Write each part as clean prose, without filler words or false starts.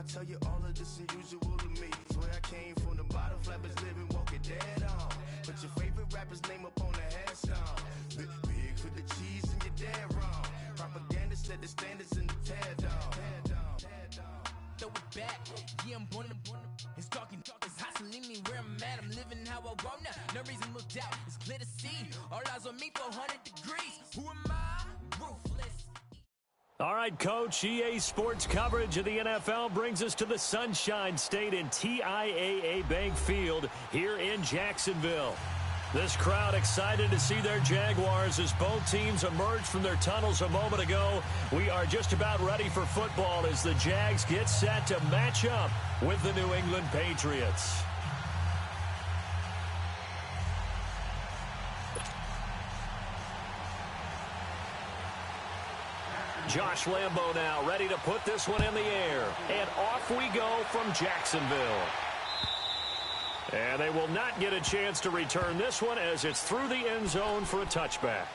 tell you all of this unusual to me. Swear I came from the bottom, flappers living, walking dead on. Put your favorite rapper's name up on the headstone. Big for the cheese and you're dead wrong. Propaganda set the standards in the tear down. Throw it back, yeah, I'm born to it's talking, it's hustling me where I'm at. I'm living how I want now. No reason to doubt, it's clear to see. All eyes on me, 400 degrees. Who am I? Ruthless. All right, Coach, EA Sports coverage of the NFL brings us to the Sunshine State in TIAA Bank Field here in Jacksonville. This crowd excited to see their Jaguars as both teams emerged from their tunnels a moment ago. We are just about ready for football as the Jags get set to match up with the New England Patriots. Josh Lambo now ready to put this one in the air. And off we go from Jacksonville. And they will not get a chance to return this one as it's through the end zone for a touchback.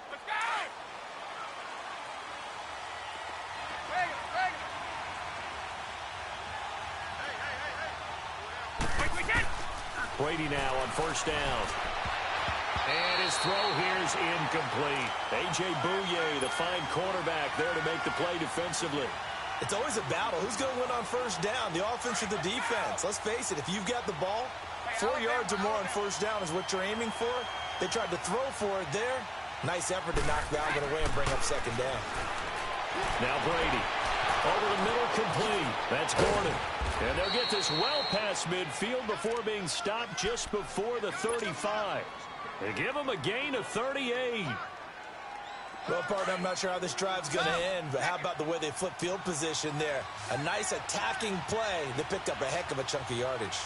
Let's go! Brady now on first down. And his throw here is incomplete. A.J. Bouye, the fine cornerback, there to make the play defensively. It's always a battle. Who's going to win on first down, the offense or the defense? Let's face it, if you've got the ball, 4 yards or more on first down is what you're aiming for. They tried to throw for it there. Nice effort to knock Valvin away and bring up second down. Now Brady. Over the middle, complete. That's Gordon. And they'll get this well past midfield before being stopped just before the 35. They give them a gain of 38. Well, partner, I'm not sure how this drive's going to end, but how about the way they flip field position there? A nice attacking play. They picked up a heck of a chunk of yardage.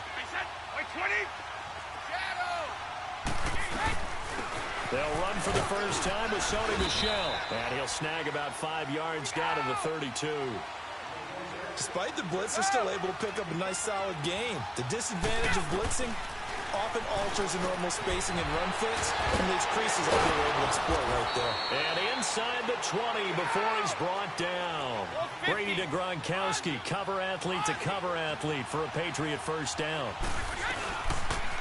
They'll run for the first time with Sony Michel. And he'll snag about 5 yards down to the 32. Despite the blitz, they're still able to pick up a nice solid gain. The disadvantage of blitzing often alters the normal spacing and run fits, and these creases are they were able to exploit right there. And inside the 20 before he's brought down. Brady to Gronkowski, cover athlete to cover athlete for a Patriot first down.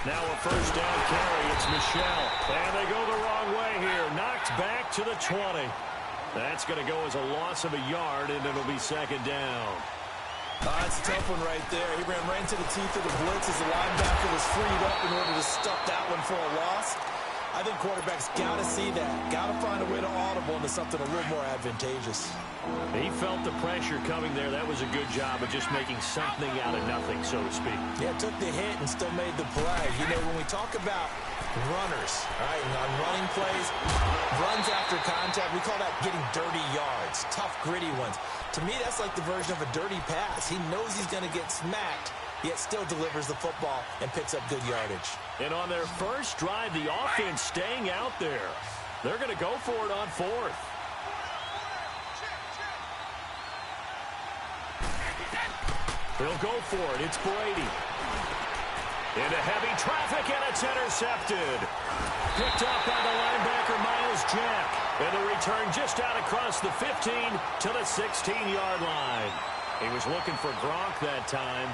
Now a first down carry, it's Michel. And they go the wrong way here, knocked back to the 20. That's going to go as a loss of a yard, and it'll be second down. That's a tough one right there. He ran right into the teeth of the blitz as the linebacker was freed up in order to stuff that one for a loss. I think quarterbacks got to see that. Got to find a way to audible into something a little more advantageous. He felt the pressure coming there. That was a good job of just making something out of nothing, so to speak. Yeah, took the hit and still made the play. You know, when we talk about runners, right, and on running plays, runs after contact, we call that getting dirty yards, tough, gritty ones. To me, that's like the version of a dirty pass. He knows he's going to get smacked, yet still delivers the football and picks up good yardage. And on their first drive, the offense staying out there. They're going to go for it on fourth. He'll go for it. It's Brady. Into heavy traffic, and it's intercepted. Picked up by the linebacker, Miles Jack. And the return just out across the 15 to the 16-yard line. He was looking for Gronk that time.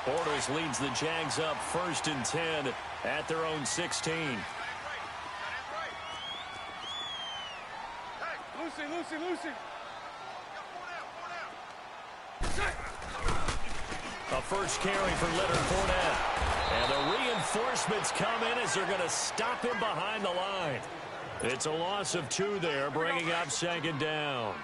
Bortles leads the Jags up 1st and 10 at their own 16. Lucy. A first carry for Leonard Fournette. And the reinforcements come in as they're going to stop him behind the line. It's a loss of 2 there, bringing up second down.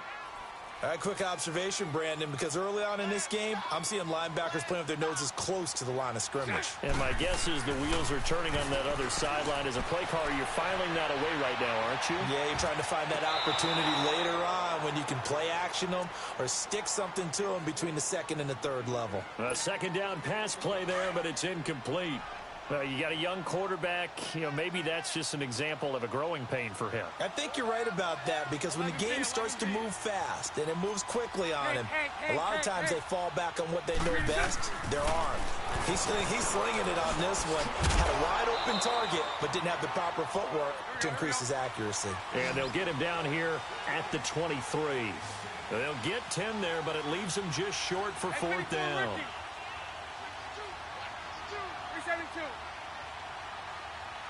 All right, quick observation, Brandon, because early on in this game, I'm seeing linebackers playing with their noses close to the line of scrimmage. And my guess is the wheels are turning on that other sideline. As a play caller, you're filing that away right now, aren't you? Yeah, you're trying to find that opportunity later on when you can play action them or stick something to them between the second and the third level. A second down pass play there, but it's incomplete. Well, you got a young quarterback. Maybe that's just an example of a growing pain for him. I think you're right about that because when the game starts to move fast and it moves quickly on him, a lot of times they fall back on what they know best, their arm. He's slinging it on this one. Had a wide-open target, but didn't have the proper footwork to increase his accuracy. And they'll get him down here at the 23. They'll get 10 there, but it leaves them just short for fourth down.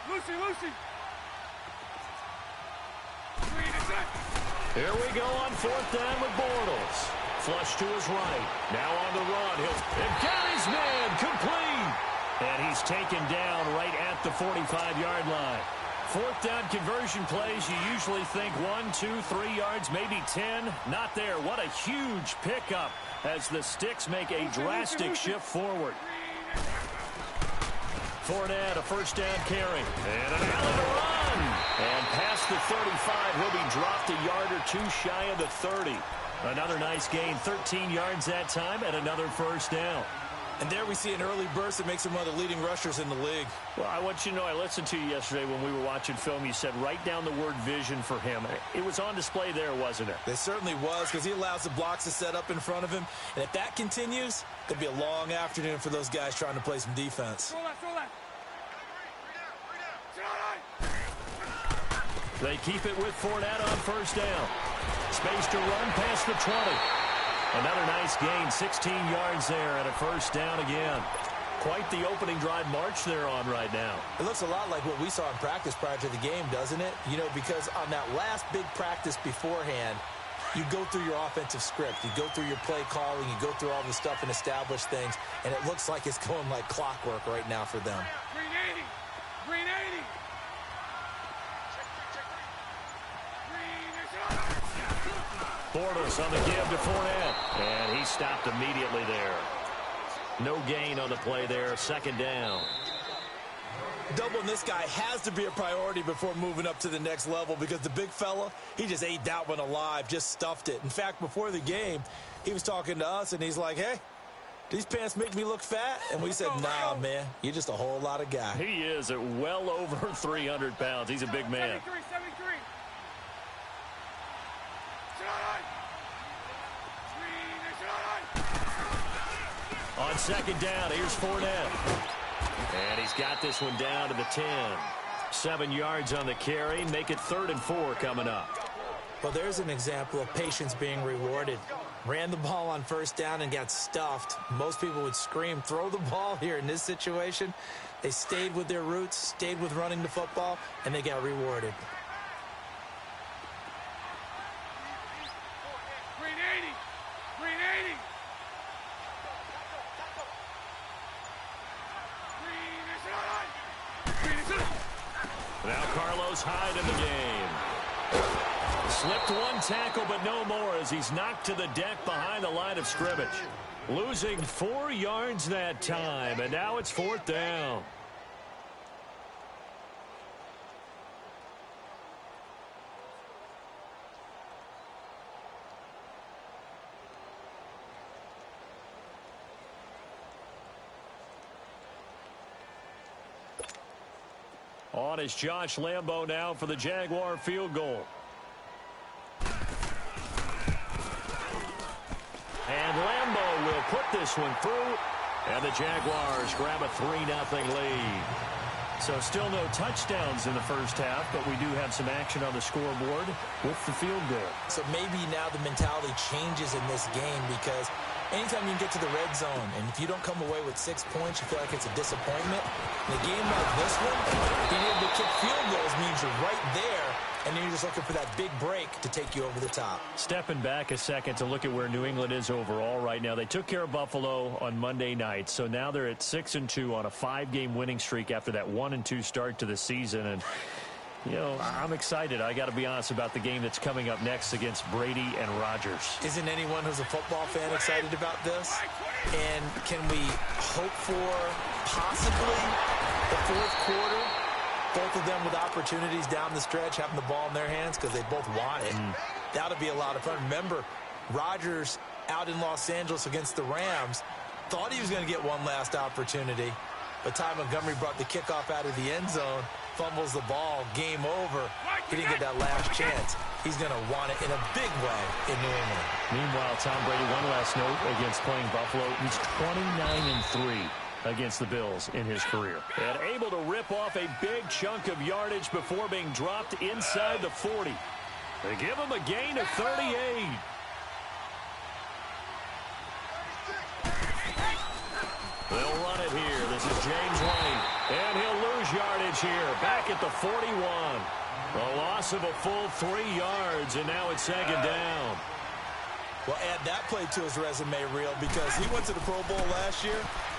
Lucy. Here we go on fourth down with Bortles. Flush to his right. Now on the run. And got his man complete. And he's taken down right at the 45-yard line. Fourth down conversion plays, you usually think 1, 2, 3 yards, maybe 10. Not there. What a huge pickup as the Sticks make a drastic shift forward. Fournette, a first down carry. And an alley to run. And past the 35, he'll be dropped a yard or two shy of the 30. Another nice gain, 13 yards that time, and another first down. And there we see an early burst that makes him one of the leading rushers in the league. Well, I want you to know, I listened to you yesterday when we were watching film. You said write down the word vision for him. It was on display there, wasn't it? It certainly was because he allows the blocks to set up in front of him. And if that continues, it'll be a long afternoon for those guys trying to play some defense. They keep it with Fournette on first down. Space to run past the 20. Another nice gain, 16 yards there and a first down again. Quite the opening drive march they're on right now. It looks a lot like what we saw in practice prior to the game, doesn't it? Because on that last big practice beforehand, you go through your offensive script. You go through your play calling. You go through all the stuff and establish things. And it looks like it's going like clockwork right now for them. Green 80. Bortles on the give to Fournette. And he stopped immediately there. No gain on the play there. Second down. Doubling this guy has to be a priority before moving up to the next level because the big fella, he just ate that one alive, just stuffed it. In fact, before the game, he was talking to us, and he's like, hey, these pants make me look fat? And we said, nah, man, you're just a whole lot of guy. He is at well over 300 pounds. He's a big man. 73. On second down, here's Fournette. And he's got this one down to the 10. 7 yards on the carry. Make it 3rd and 4 coming up. Well, there's an example of patience being rewarded. Ran the ball on first down and got stuffed. Most people would scream, throw the ball here. In this situation, they stayed with their roots, stayed with running the football, and they got rewarded. Green 80. Now Carlos Hyde in the game. Slipped one tackle, but no more as he's knocked to the deck behind the line of scrimmage. Losing 4 yards that time, and now it's fourth down. On is Josh Lambo now for the Jaguar field goal. And Lambo will put this one through. And the Jaguars grab a 3-0 lead. So still no touchdowns in the first half, but we do have some action on the scoreboard with the field goal. So maybe now the mentality changes in this game because anytime you can get to the red zone, and if you don't come away with 6 points, you feel like it's a disappointment. In a game like this one, being able to kick field goals means you're right there, and then you're just looking for that big break to take you over the top. Stepping back a second to look at where New England is overall right now. They took care of Buffalo on Monday night, so now they're at 6-2 on a 5-game winning streak after that 1-2 start to the season. And I'm excited. I got to be honest about the game that's coming up next against Brady and Rodgers. Isn't anyone who's a football fan excited about this? And can we hope for possibly the fourth quarter? Both of them with opportunities down the stretch, having the ball in their hands because they both want it. That'll be a lot of fun. Remember, Rodgers out in Los Angeles against the Rams thought he was going to get one last opportunity. But Ty Montgomery brought the kickoff out of the end zone, fumbles the ball, game over. He didn't get that last chance. He's going to want it in a big way in New England. Meanwhile, Tom Brady, one last note against playing Buffalo. He's 29-3 against the Bills in his career. And able to rip off a big chunk of yardage before being dropped inside the 40. They give him a gain of 38. They'll run it here. This is James White. And he'll lose yardage here. Back at the 41. A loss of a full 3 yards, and now it's second down. Well, add that play to his resume reel because he went to the Pro Bowl last year.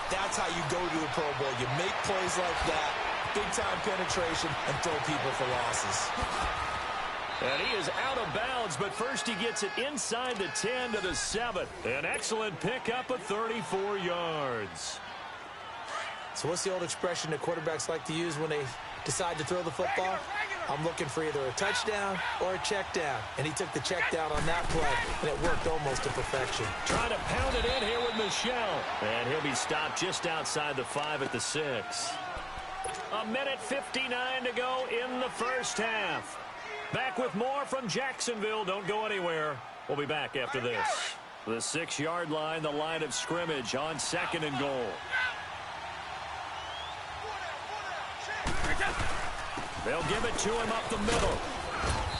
That's how you go to the Pro Bowl. You make plays like that, big-time penetration, and throw people for losses. And he is out of bounds, but first he gets it inside the 10 to the 7. An excellent pickup of 34 yards. So what's the old expression that quarterbacks like to use when they decide to throw the football? I'm looking for either a touchdown or a check down. And he took the check down on that play, and it worked almost to perfection. Trying to pound it in here with Michel. And he'll be stopped just outside the 5 at the 6. A minute 59 to go in the first half. Back with more from Jacksonville. Don't go anywhere. We'll be back after this. The 6-yard line, the line of scrimmage on 2nd and goal. They'll give it to him up the middle.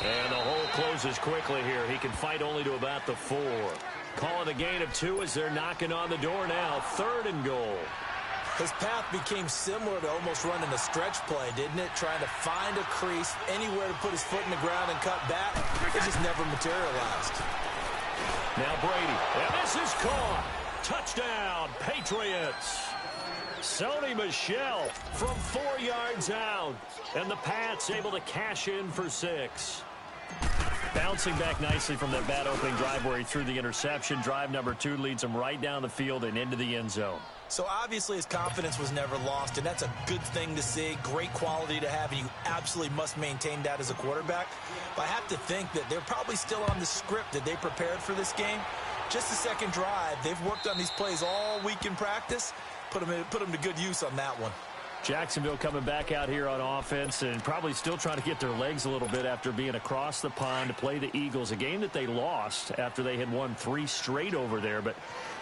And the hole closes quickly here. He can fight only to about the 4. Calling a gain of 2 as they're knocking on the door now. 3rd and goal. His path became similar to almost running a stretch play, didn't it? Trying to find a crease, anywhere to put his foot in the ground and cut back. It just never materialized. Now Brady. And this is caught. Touchdown, Patriots. Sony Michel from 4 yards out. And the Pats able to cash in for 6. Bouncing back nicely from that bad opening drive where he threw the interception. Drive number 2 leads him right down the field and into the end zone. So obviously his confidence was never lost, and that's a good thing to see. Great quality to have, and you absolutely must maintain that as a quarterback. But I have to think that they're probably still on the script that they prepared for this game. Just the second drive, they've worked on these plays all week in practice. Put them to good use on that one. Jacksonville coming back out here on offense and probably still trying to get their legs a little bit after being across the pond to play the Eagles, a game that they lost after they had won 3 straight over there. But,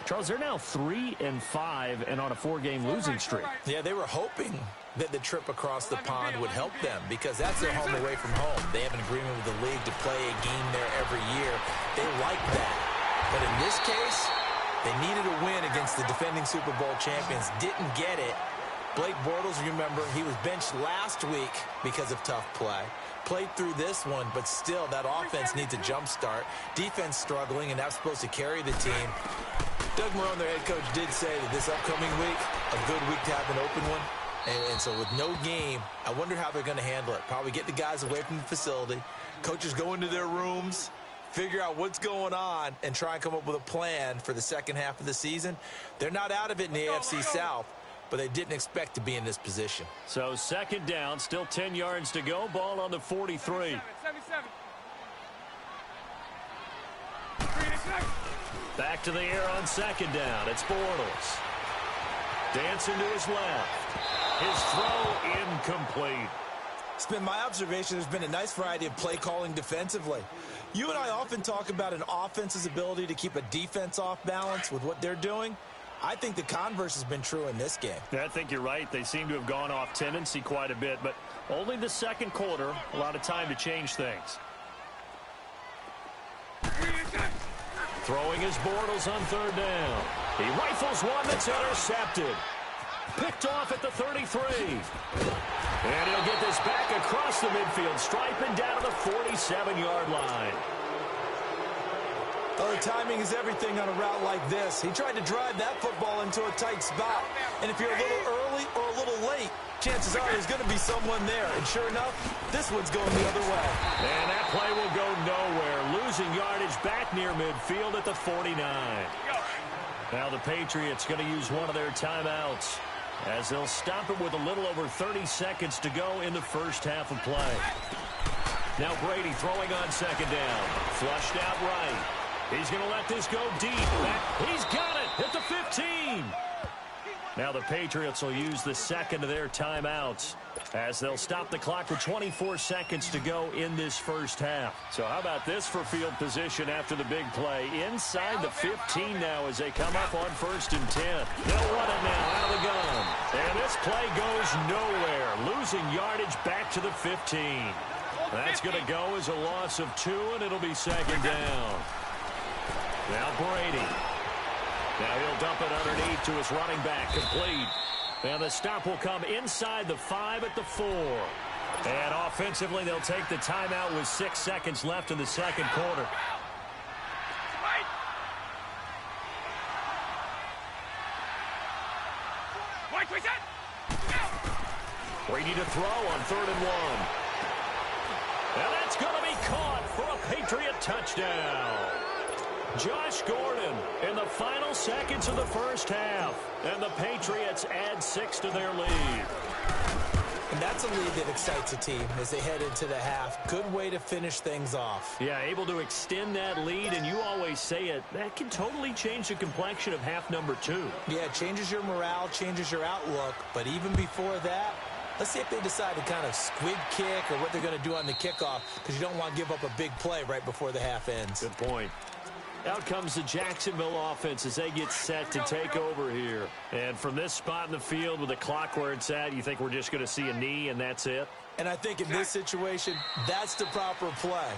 Charles, they're now 3-5 and on a 4-game losing streak. Yeah, they were hoping that the trip across the pond would help them because that's their home away from home. They have an agreement with the league to play a game there every year. They like that. But in this case, they needed a win against the defending Super Bowl champions. Didn't get it. Blake Bortles, remember, he was benched last week because of tough play. Played through this one, but still, that offense needs a jump start. Defense struggling, and that's supposed to carry the team. Doug Marrone, their head coach, did say that this upcoming week, a good week to have an open one. And so with no game, I wonder how they're going to handle it. Probably get the guys away from the facility. Coaches go into their rooms, figure out what's going on, and try and come up with a plan for the second half of the season. They're not out of it in the AFC South, but they didn't expect to be in this position. So 2nd down, still 10 yards to go. Ball on the 43. 77. Back to the air on 2nd down. It's Bortles. Dancing to his left. His throw incomplete. It's been my observation there's been a nice variety of play calling defensively. You and I often talk about an offense's ability to keep a defense off balance with what they're doing. I think the converse has been true in this game. Yeah, I think you're right. They seem to have gone off tendency quite a bit, but only the 2nd quarter, a lot of time to change things. Throwing his Bortles on 3rd down. He rifles one that's intercepted. Picked off at the 33. And he'll get this back across the midfield stripe and down to the 47-yard line. Oh, the timing is everything on a route like this. He tried to drive that football into a tight spot. And if you're a little early or a little late, chances are there's going to be someone there. And sure enough, this one's going the other way. And that play will go nowhere. Losing yardage back near midfield at the 49. Now the Patriots going to use one of their timeouts as they'll stop it with a little over 30 seconds to go in the first half of play. Now Brady throwing on 2nd down. Flushed out right. He's going to let this go deep. He's got it at the 15. Now the Patriots will use the second of their timeouts as they'll stop the clock with 24 seconds to go in this first half. So how about this for field position after the big play? Inside the 15 now as they come up on 1st and 10. They'll run it now out of the gun. And this play goes nowhere. Losing yardage back to the 15. That's going to go as a loss of 2, and it'll be 2nd down. Now Brady. Now he'll dump it underneath to his running back, complete. And the stop will come inside the 5 at the 4. And offensively, they'll take the timeout with 6 seconds left in the second quarter. Brady to throw on 3rd and 1. And that's going to be caught for a Patriot touchdown. Josh Gordon in the final seconds of the first half. And the Patriots add 6 to their lead. And that's a lead that excites a team as they head into the half. Good way to finish things off. Yeah, able to extend that lead, and you always say it, that can totally change the complexion of half number 2. Yeah, it changes your morale, changes your outlook. But even before that, let's see if they decide to kind of squib kick or what they're going to do on the kickoff, because you don't want to give up a big play right before the half ends. Good point. Out comes the Jacksonville offense as they get set to take over here. And from this spot in the field with the clock where it's at, you think we're just going to see a knee and that's it? And I think in this situation, that's the proper play.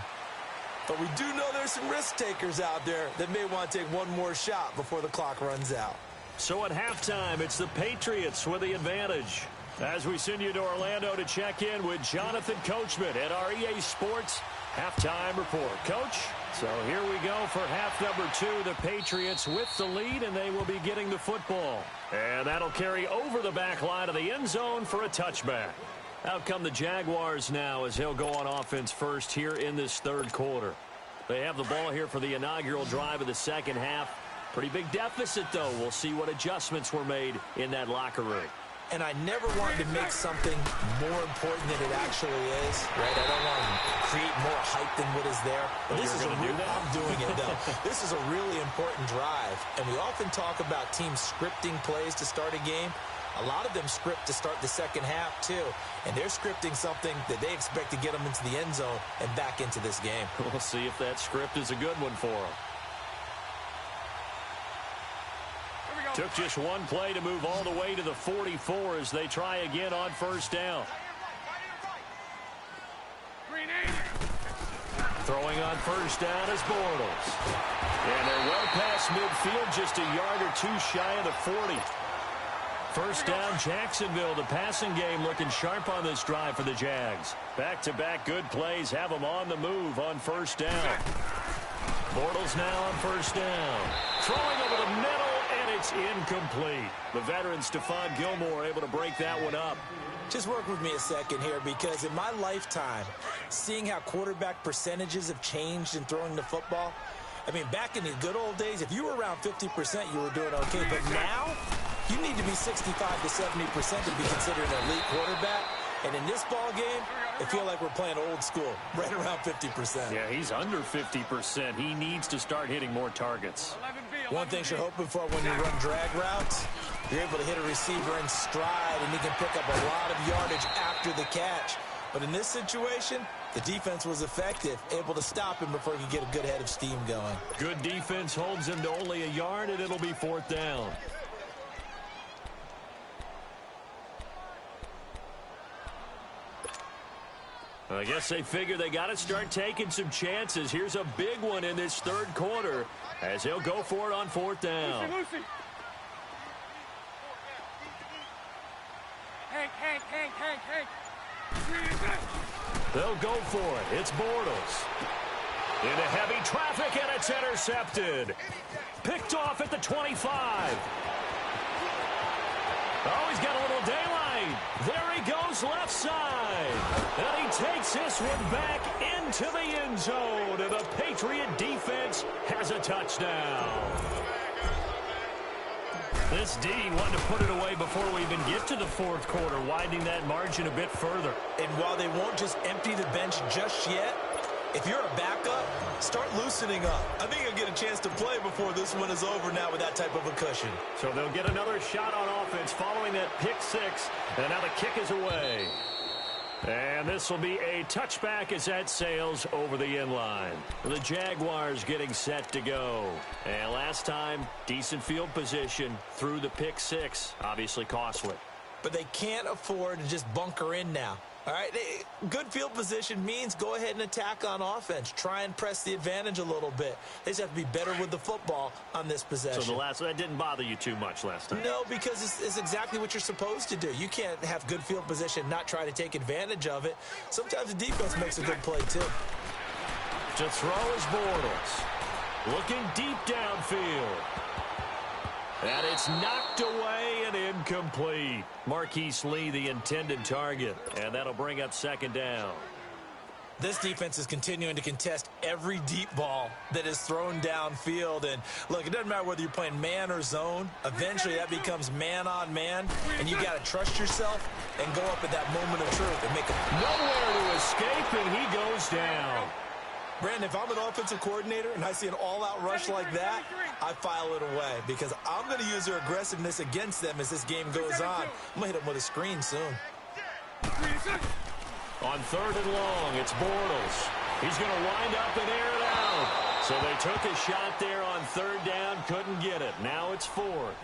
But we do know there's some risk takers out there that may want to take one more shot before the clock runs out. So at halftime, it's the Patriots with the advantage. As we send you to Orlando to check in with Jonathan Coachman at our EA Sports Halftime Report. Coach? So here we go for half number 2. The Patriots with the lead, and they will be getting the football. And that'll carry over the back line of the end zone for a touchback. Out come the Jaguars now as he'll go on offense first here in this third quarter. They have the ball here for the inaugural drive of the second half. Pretty big deficit, though. We'll see what adjustments were made in that locker room. And I never wanted to make something more important than it actually is, right? I don't want to create more hype than what is there. But this is I'm doing it, though. This is a really important drive. And we often talk about teams scripting plays to start a game. A lot of them script to start the second half, too. And they're scripting something that they expect to get them into the end zone and back into this game. We'll see if that script is a good one for them. Took just one play to move all the way to the 44 as they try again on first down. Throwing on first down is Bortles. And they're well past midfield, just a yard or 2 shy of the 40. First down, Jacksonville. The passing game looking sharp on this drive for the Jags. Back-to-back good plays have them on the move on first down. Bortles now on first down. Throwing over the middle. It's incomplete. The veteran Stephon Gilmore able to break that one up. Just work with me a second here, because in my lifetime, seeing how quarterback percentages have changed in throwing the football, I mean, back in the good old days, if you were around 50%, you were doing okay. But now, you need to be 65 to 70% to be considered an elite quarterback. And in this ball game, I feel like we're playing old school, right around 50%. Yeah, he's under 50%. He needs to start hitting more targets. One thing you're hoping for when you run drag routes, you're able to hit a receiver in stride, and he can pick up a lot of yardage after the catch. But in this situation, the defense was effective, able to stop him before he could get a good head of steam going. Good defense holds him to only a yard, and it'll be 4th down. I guess they figure they got to start taking some chances. Here's a big one in this third quarter as he'll go for it on 4th down. Lucy. Hank. They'll go for it. It's Bortles. Into heavy traffic, and it's intercepted. Picked off at the 25. Oh, he's got a little daylight. There he goes left side. And he takes this one back into the end zone. And the Patriot defense has a touchdown. This D wanted to put it away before we even get to the 4th quarter, widening that margin a bit further. And while they won't just empty the bench just yet, If you're a backup, start loosening up. I think you'll get a chance to play before this one is over now with that type of a cushion. So they'll get another shot on offense following that pick six. And now the kick is away. And this will be a touchback as that sails over the inline. The Jaguars getting set to go. And last time, decent field position through the pick six. Obviously costly. But they can't afford to just bunker in now. All right, good field position means go ahead and attack on offense. Try and press the advantage a little bit. They just have to be better with the football on this possession. So that didn't bother you too much last time? No, because it's exactly what you're supposed to do. You can't have good field position, not try to take advantage of it. Sometimes the defense makes a good play, too. To throw is Bortles. Looking deep downfield. And it's knocked away and incomplete. Marquise Lee, the intended target. And that'll bring up second down. This defense is continuing to contest every deep ball that is thrown downfield. And, look, it doesn't matter whether you're playing man or zone. Eventually, that becomes man-on-man. And you got to trust yourself and go up at that moment of truth and make a... Nowhere to escape, and he goes down. Brandon, if I'm an offensive coordinator and I see an all-out rush like that, I file it away because I'm going to use their aggressiveness against them as this game goes on. I'm going to hit them with a screen soon. On third and long, it's Bortles. He's going to wind up and air it out. So they took a shot there on third down, couldn't get it. Now it's fourth.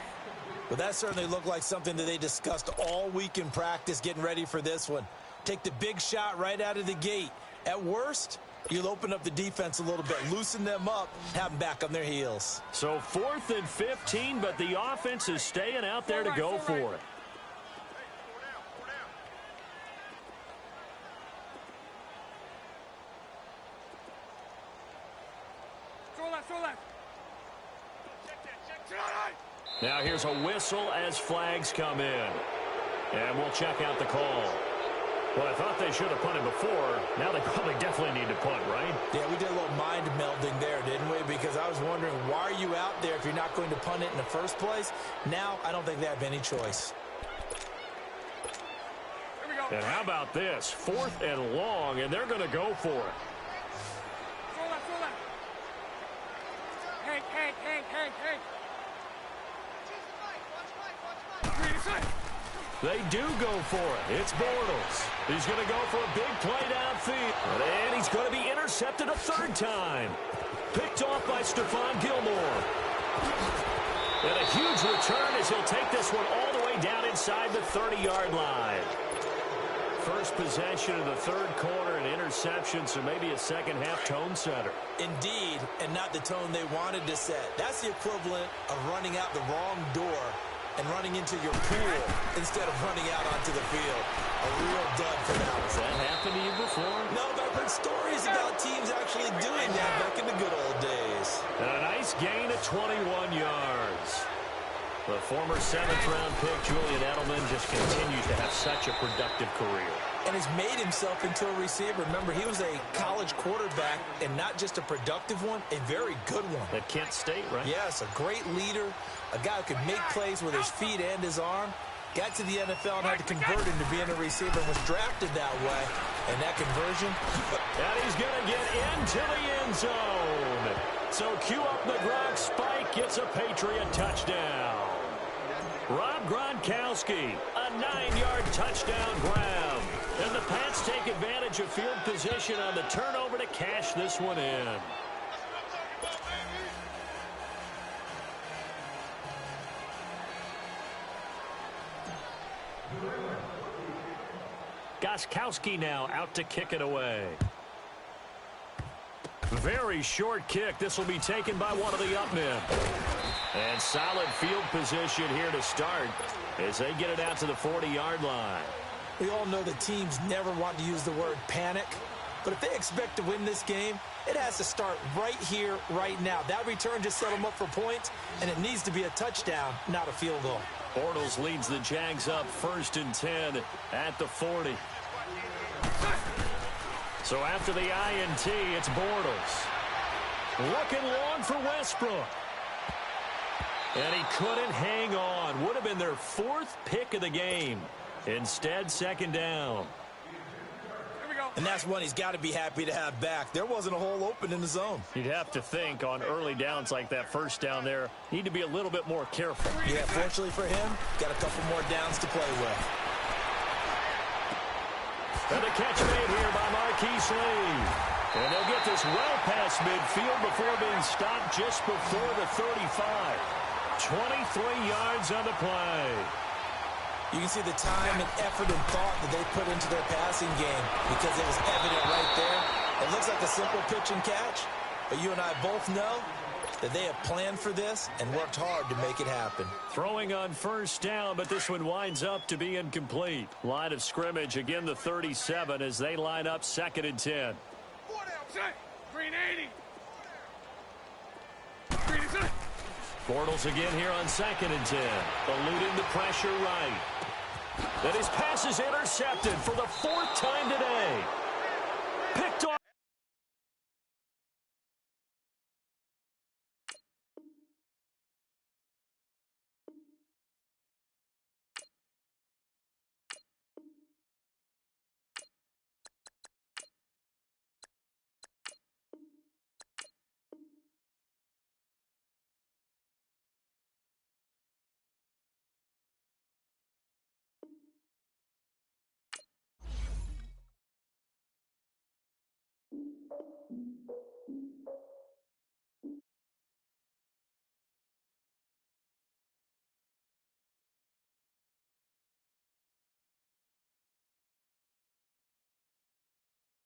But that certainly looked like something that they discussed all week in practice getting ready for this one. Take the big shot right out of the gate. At worst, you'll open up the defense a little bit, loosen them up, have them back on their heels. So 4th and 15, but the offense is staying out there to go for it. Now here's a whistle as flags come in. And we'll check out the call. Well, I thought they should have punted before. Now they probably definitely need to punt, right? Yeah, we did a little mind melding there, didn't we? Because I was wondering, why are you out there if you're not going to punt it in the first place? Now, I don't think they have any choice. And how about this? 4th and long, and they're going to go for it. They do go for it. It's Bortles. He's going to go for a big play downfield. And he's going to be intercepted a third time. Picked off by Stephon Gilmore. And a huge return as he'll take this one all the way down inside the 30-yard line. First possession of the third quarter, an interception, so maybe a second-half tone setter. Indeed, and not the tone they wanted to set. That's the equivalent of running out the wrong door and running into your pool instead of running out onto the field. A real dud for that. Has that happened to you before? No, but I've heard stories about teams actually doing that back in the good old days. And a nice gain of 21 yards. The former 7th-round pick, Julian Edelman, just continues to have such a productive career. And has made himself into a receiver. Remember, he was a college quarterback, and not just a productive one, a very good one. At Kent State, right? Yes, a great leader, a guy who could make plays with his feet and his arm. Got to the NFL and had to convert into being a receiver and was drafted that way. And that conversion. And he's going to get into the end zone. So cue up the Gronk spike, gets a Patriot touchdown. Rob Gronkowski, a 9-yard touchdown grab. And the Pats take advantage of field position on the turnover to cash this one in. Gostkowski now out to kick it away. Very short kick. This will be taken by one of the up men. And solid field position here to start as they get it out to the 40-yard line. We all know that teams never want to use the word panic. But if they expect to win this game, it has to start right here, right now. That return just set them up for points, and it needs to be a touchdown, not a field goal. Bortles leads the Jags up 1st and 10 at the 40. So after the INT, it's Bortles. Looking long for Westbrook. And he couldn't hang on. Would have been their 4th pick of the game. Instead, 2nd down. And that's one he's got to be happy to have back. There wasn't a hole open in the zone. You'd have to think on early downs like that first down there, need to be a little bit more careful. Yeah, fortunately for him, got a couple more downs to play with. And the catch made here by Marquise Lee. And they'll get this well past midfield before being stopped just before the 35. 23 yards on the play. You can see the time and effort and thought that they put into their passing game because it was evident right there. It looks like a simple pitch and catch, but you and I both know that they have planned for this and worked hard to make it happen. Throwing on first down, but this one winds up to be incomplete. Line of scrimmage, again the 37 as they line up 2nd and 10. Green 80. Green is it. Bortles again here on 2nd and 10. Eluding the pressure right. And his pass is intercepted for the 4th time today.